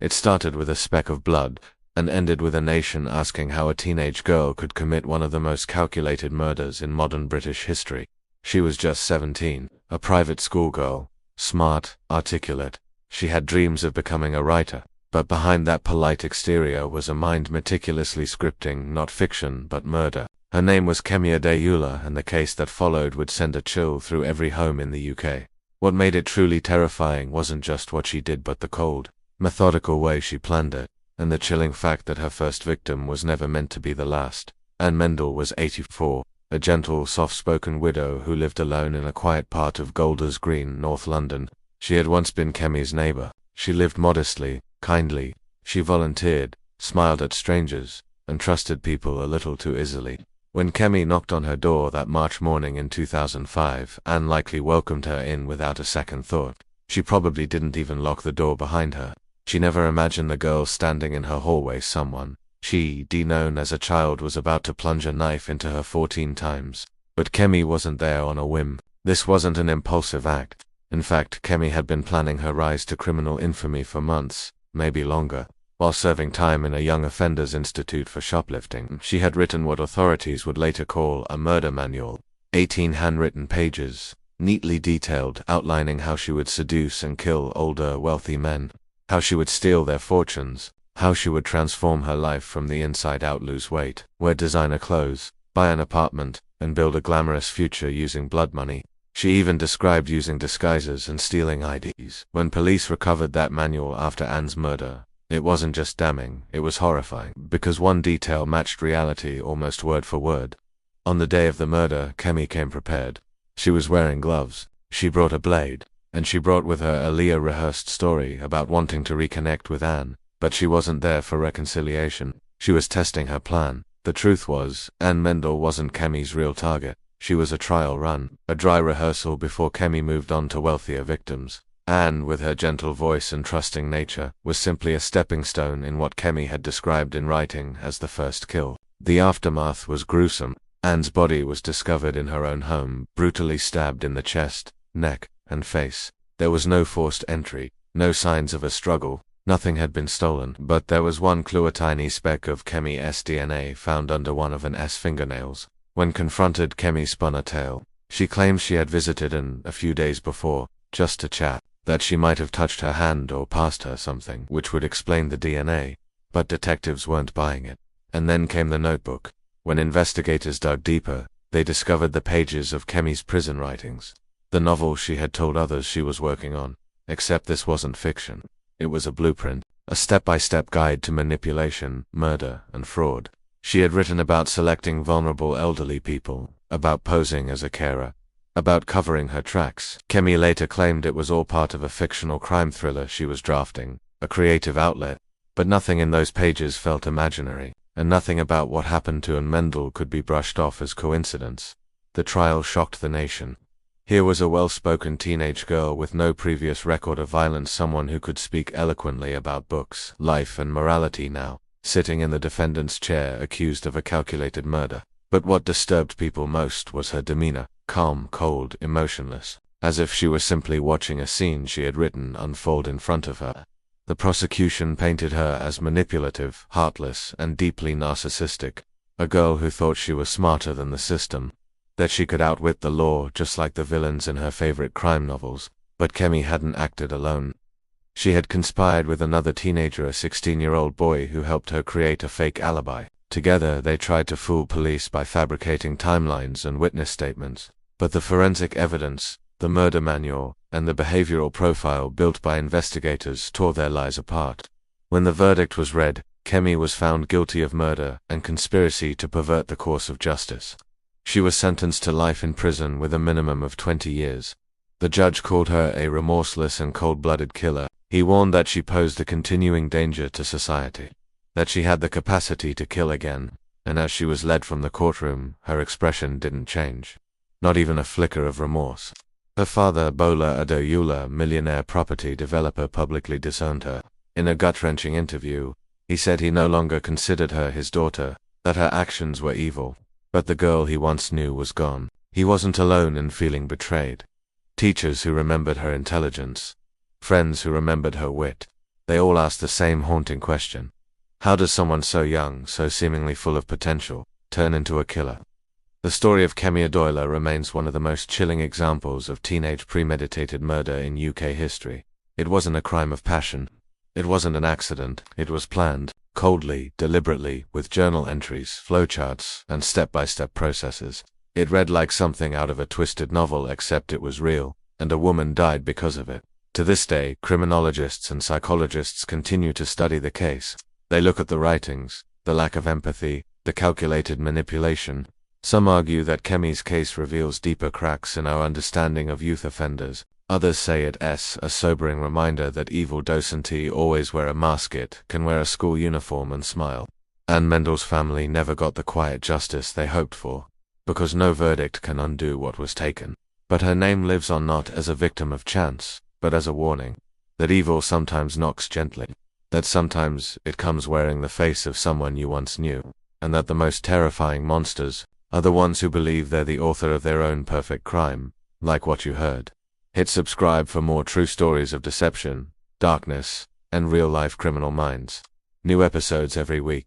It started with a speck of blood, and ended with a nation asking how a teenage girl could commit one of the most calculated murders in modern British history. She was just 17, a private schoolgirl, smart, articulate. She had dreams of becoming a writer, but behind that polite exterior was a mind meticulously scripting not fiction but murder. Her name was Kemi Adeyoola, and the case that followed would send a chill through every home in the UK. What made it truly terrifying wasn't just what she did but the cold, methodical way she planned it, and the chilling fact that her first victim was never meant to be the last. Anne Mendel was 84, a gentle, soft-spoken widow who lived alone in a quiet part of Golders Green, North London. She had once been Kemi's neighbor. She lived modestly, kindly. She volunteered, smiled at strangers, and trusted people a little too easily. When Kemi knocked on her door that March morning in 2005, Anne likely welcomed her in without a second thought. She probably didn't even lock the door behind her. She never imagined the girl standing in her hallway someone she'd known as a child was about to plunge a knife into her 14 times. But Kemi wasn't there on a whim. This wasn't an impulsive act. In fact, Kemi had been planning her rise to criminal infamy for months, maybe longer. While serving time in a young offenders institute for shoplifting, she had written what authorities would later call a murder manual. 18 handwritten pages, neatly detailed, outlining how she would seduce and kill older, wealthy men, how she would steal their fortunes, how she would transform her life from the inside out, lose weight, wear designer clothes, buy an apartment, and build a glamorous future using blood money. She even described using disguises and stealing IDs. When police recovered that manual after Anne's murder, it wasn't just damning, it was horrifying, because one detail matched reality almost word for word. On the day of the murder, Kemi came prepared. She was wearing gloves, she brought a blade, and she brought with her a rehearsed story about wanting to reconnect with Anne. But she wasn't there for reconciliation. She was testing her plan. The truth was, Anne Mendel wasn't Kemi's real target. She was a trial run, a dry rehearsal before Kemi moved on to wealthier victims. Anne, with her gentle voice and trusting nature, was simply a stepping stone in what Kemi had described in writing as the first kill. The aftermath was gruesome. Anne's body was discovered in her own home, brutally stabbed in the chest, neck, and face. There was no forced entry, no signs of a struggle. Nothing had been stolen, but there was one clue: a tiny speck of Kemi's DNA found under one of Anne's fingernails. When confronted, Kemi spun a tale. She claimed she had visited Anne a few days before, just to chat, that she might have touched her hand or passed her something, which would explain the DNA. But detectives weren't buying it. And then came the notebook. When investigators dug deeper, they discovered the pages of Kemi's prison writings, the novel she had told others she was working on. Except this wasn't fiction. It was a blueprint, a step-by-step guide to manipulation, murder, and fraud. She had written about selecting vulnerable elderly people, about posing as a carer, about covering her tracks. Kemi later claimed it was all part of a fictional crime thriller she was drafting, a creative outlet. But nothing in those pages felt imaginary, and nothing about what happened to Anne Mendel could be brushed off as coincidence. The trial shocked the nation. Here was a well-spoken teenage girl with no previous record of violence, someone who could speak eloquently about books, life, and morality now, sitting in the defendant's chair accused of a calculated murder. But what disturbed people most was her demeanor, calm, cold, emotionless, as if she were simply watching a scene she had written unfold in front of her. The prosecution painted her as manipulative, heartless, and deeply narcissistic, a girl who thought she was smarter than the system, that she could outwit the law just like the villains in her favorite crime novels. But Kemi hadn't acted alone. She had conspired with another teenager, a 16-year-old boy who helped her create a fake alibi. Together, they tried to fool police by fabricating timelines and witness statements. But the forensic evidence, the murder manual, and the behavioral profile built by investigators tore their lies apart. When the verdict was read, Kemi was found guilty of murder and conspiracy to pervert the course of justice. She was sentenced to life in prison with a minimum of 20 years. The judge called her a remorseless and cold-blooded killer. He warned that she posed a continuing danger to society, that she had the capacity to kill again, and as she was led from the courtroom, her expression didn't change. Not even a flicker of remorse. Her father, Bola Adeyoola, millionaire property developer, publicly disowned her. In a gut-wrenching interview, he said he no longer considered her his daughter, that her actions were evil. But the girl he once knew was gone. He wasn't alone in feeling betrayed. Teachers who remembered her intelligence, friends who remembered her wit, They all ask the same haunting question. How does someone so young, so seemingly full of potential, turn into a killer? The story of Kemi Adeyoola remains one of the most chilling examples of teenage premeditated murder in UK history. It wasn't a crime of passion. It wasn't an accident. It was planned, coldly, deliberately, with journal entries, flowcharts, and step-by-step processes. It read like something out of a twisted novel, except it was real, and a woman died because of it. To this day, criminologists and psychologists continue to study the case. They look at the writings, the lack of empathy, the calculated manipulation. Some argue that Kemi's case reveals deeper cracks in our understanding of youth offenders. Others say it's a sobering reminder that evil doesn't always wear a mask. It can wear a school uniform and smile. Anne Mendel's family never got the quiet justice they hoped for, because no verdict can undo what was taken. But her name lives on not as a victim of chance, but as a warning, that evil sometimes knocks gently, that sometimes it comes wearing the face of someone you once knew, and that the most terrifying monsters are the ones who believe they're the author of their own perfect crime, like what you heard. Hit subscribe for more true stories of deception, darkness, and real-life criminal minds. New episodes every week.